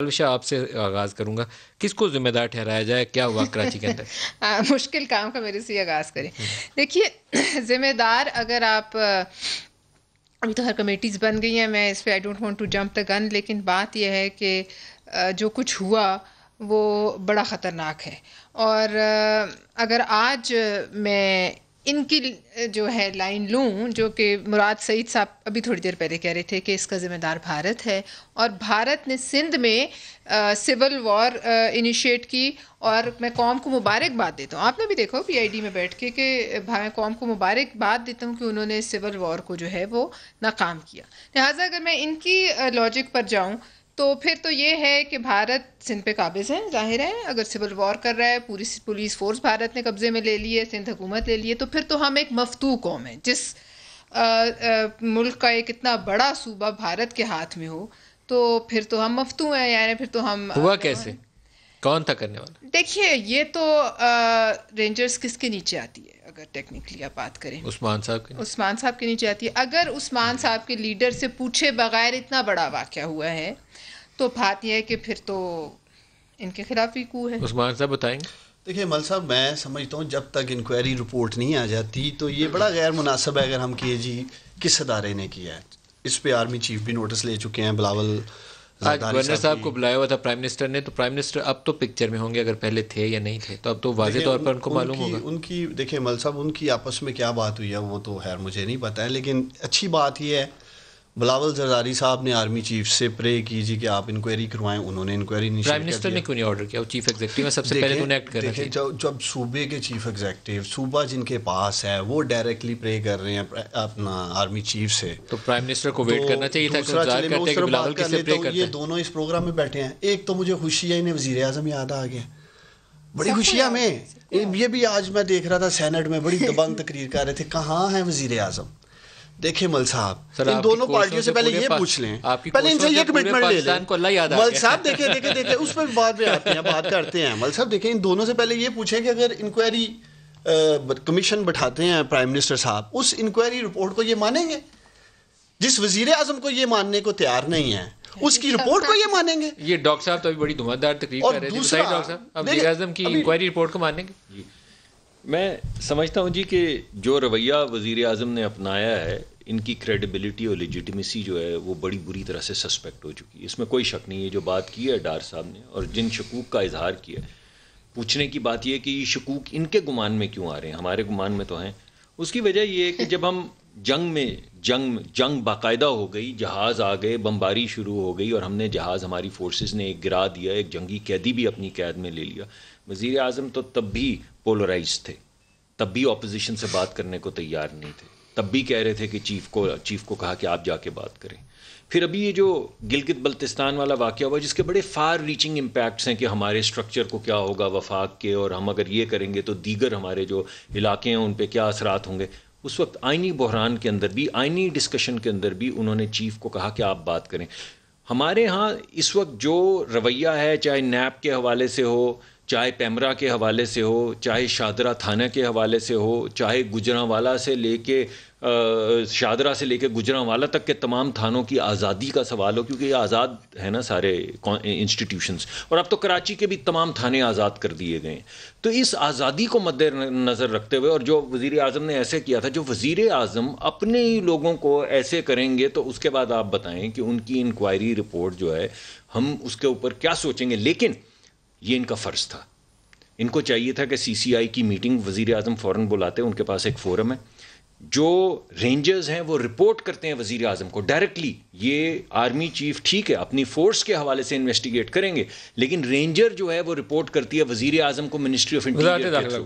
الوشا آپ سے آغاز کروں گا. کس کو ذمہ دار ٹھہرایا جائے؟ کیا ہوا کراچی کے اندر؟ مشکل کام کا میرے سے آغاز کریں. دیکھیے ذمہ دار اگر آپ ابھی تو ہر کمیٹیز بن گئی ہیں، میں اس پہ I don't want to jump the gun, لیکن بات یہ ہے کہ جو کچھ ہوا وہ بڑا خطرناک ہے. اور اگر آج میں ان کی جو ہے لائن لوں، جو کہ مراد سعید صاحب ابھی تھوڑی دیر پہلے کہہ رہے تھے کہ اس کا ذمہ دار بھارت ہے، اور بھارت نے سندھ میں سول وار انیشیٹ کی، اور میں قوم کو مبارکباد دیتا ہوں. آپ نے بھی دیکھو پی آئی ڈی میں بیٹھ کے کہ میں قوم کو مبارکباد دیتا ہوں کہ انہوں نے سول وار کو جو ہے وہ ناکام کیا. لہٰذا اگر میں ان کی لاجک پر جاؤں تو پھر تو یہ ہے کہ بھارت سندھ پہ قابض ہے، ظاہر ہے. اگر سول وار کر رہا ہے، پوری پولیس فورس بھارت نے قبضے میں لے لی ہے، سندھ حکومت لے لی ہے، تو پھر تو ہم ایک مفتوح قوم ہیں. جس ملک کا ایک اتنا بڑا صوبہ بھارت کے ہاتھ میں ہو تو پھر تو ہم مفتوح ہیں. یعنی پھر تو ہم ہوا کیسے؟ کون تھا کرنے والا؟ دیکھیے یہ تو رینجرز کس کے نیچے آتی ہے؟ اگر ٹیکنیکلی آپ بات کریں عثمان صاحب کے عثمان صاحب کے نیچے آتی ہے. اگر عثمان صاحب کے لیڈر سے پوچھے بغیر اتنا بڑا واقعہ ہوا ہے تو بات یہ ہے کہ پھر تو ان کے خلاف ہی کو ہے. عثمان صاحب بتائیں گے. دیکھیں مل صاحب، میں سمجھتا ہوں جب تک انکوائری رپورٹ نہیں آ جاتی تو یہ بڑا غیر مناسب ہے اگر ہم کہے جی کس ادارے نے کیا ہے. اس پہ آرمی چیف بھی نوٹس لے چکے ہیں، بلاول آج گورنر صاحب کو بلایا ہوا تھا پرائم منسٹر نے، تو پرائم منسٹر اب تو پکچر میں ہوں گے، اگر پہلے تھے یا نہیں تھے تو اب تو واضح طور پر ان کو معلوم ہوگا. ان کی دیکھیں مل صاحب، ان کی آپس میں کیا بات ہوئی ہے وہ تو خیر مجھے نہیں پتہ ہے، لیکن اچھی بات یہ ہے بلاول زرداری صاحب نے آرمی چیف سے پرے کی جی کہ آپ انکوائری کروائیں. انہوں نے انکوائری نہیں. پرائم منسٹر نے کیوں نہیں آرڈر کیا؟ وہ چیف ایگزیکٹو سب سے پہلے انہیں ایکٹ کرنا چاہیے. جب صوبے کے چیف ایگزیکٹو صوبہ جن کے پاس ہے وہ ڈائریکٹلی پرے کر رہے ہیں اپنا آرمی چیف سے، تو پرائم منسٹر کو ویٹ کرنا چاہیے تھا کہ ظاہر کرتے ہیں کہ بلاول کس سے پرے کرتا ہے. یہ دونوں اس پروگرام میں بیٹھے ہیں. ایک تو مجھے خوشی ہے انہیں وزیر اعظم یاد آ گیا، بڑی خوشی ہے ہمیں. یہ بھی آج میں دیکھ رہا تھا سینٹ میں بڑی دبنگ تقریر کر رہے تھے، کہاں ہیں وزیر اعظم. دیکھیں مل صاحب، ان دونوں پارٹیوں سے پہلے یہ پوچھ لیں، پہلے ان سے یہ کمٹمنٹ لے لیں. مل صاحب دیکھیں اس پہ بعد میں آتے ہیں، بات کرتے ہیں. مل صاحب دیکھیں ان دونوں سے پہلے یہ پوچھیں کہ اگر انکوائری کمیشن بٹھاتے ہیں پرائم منسٹر صاحب، اس انکوائری رپورٹ کو یہ مانیں گے؟ جس وزیر اعظم کو یہ ماننے کو تیار نہیں ہے اس کی رپورٹ کو یہ مانیں گے؟ یہ ڈاکٹر صاحب تو ابھی بڑی دھواندار تقریر کر رہے تھے. بتائیے ڈاکٹر صاحب، اب وزیر اعظم کی انکوائری رپورٹ کو مانیں گے؟ میں سمجھتا ہوں جی کہ جو رویہ وزیر اعظم نے اپنایا ہے، ان کی کریڈیبلٹی اور لیجیٹیمیسی جو ہے وہ بڑی بری طرح سے سسپیکٹ ہو چکی ہے. اس میں کوئی شک نہیں ہے. جو بات کی ہے ڈار صاحب نے اور جن شکوک کا اظہار کیا ہے، پوچھنے کی بات یہ ہے کہ یہ شکوک ان کے گمان میں کیوں آ رہے ہیں؟ ہمارے گمان میں تو ہیں. اس کی وجہ یہ ہے کہ جب ہم جنگ باقاعدہ ہو گئی، جہاز آ گئے، بمباری شروع ہو گئی، اور ہم نے جہاز ہماری فورسز نے ایک گرا دیا، ایک جنگی قیدی بھی اپنی قید میں لے لیا. وزیر اعظم تو تب بھی پولرائز تھے، تب بھی اپوزیشن سے بات کرنے کو تیار نہیں تھے، تب بھی کہہ رہے تھے کہ چیف کو کہا کہ آپ جا کے بات کریں. پھر ابھی یہ جو گلگت بلتستان والا واقعہ ہوا جس کے بڑے فار ریچنگ امپیکٹس ہیں کہ ہمارے اسٹرکچر کو کیا ہوگا وفاق کے، اور ہم اگر یہ کریں گے تو دیگر ہمارے جو علاقے ہیں ان پہ کیا اثرات ہوں گے. اس وقت آئینی بحران کے اندر بھی، آئینی ڈسکشن کے اندر بھی انہوں نے چیف کو کہا کہ آپ بات کریں. ہمارے ہاں اس وقت جو رویہ ہے، چاہے نیب کے حوالے سے ہو، چاہے پیمرا کے حوالے سے ہو، چاہے شاہدرہ تھانہ کے حوالے سے ہو، چاہے گجرانوالہ سے لے کے شاہدرہ سے لے کے گجرانوالہ تک کے تمام تھانوں کی آزادی کا سوال ہو، کیونکہ یہ آزاد ہے نا سارے انسٹیٹیوشنز، اور اب تو کراچی کے بھی تمام تھانے آزاد کر دیے گئے ہیں. تو اس آزادی کو مد نظر رکھتے ہوئے، اور جو وزیر اعظم نے ایسے کیا تھا، جو وزیر اعظم اپنے ہی لوگوں کو ایسے کریں گے تو اس کے بعد آپ بتائیں کہ ان کی انکوائری رپورٹ جو ہے ہم اس کے اوپر کیا سوچیں گے. لیکن یہ ان کا فرض تھا. ان کو چاہیے تھا کہ سی سی آئی کی میٹنگ وزیر اعظم فوراً بلاتے، ان کے پاس ایک فورم ہے. جو رینجرز ہیں وہ رپورٹ کرتے ہیں وزیر اعظم کو ڈائریکٹلی. یہ آرمی چیف ٹھیک ہے اپنی فورس کے حوالے سے انویسٹیگیٹ کریں گے، لیکن رینجر جو ہے وہ رپورٹ کرتی ہے وزیر اعظم کو منسٹری آف انٹیریئر کے تھرو.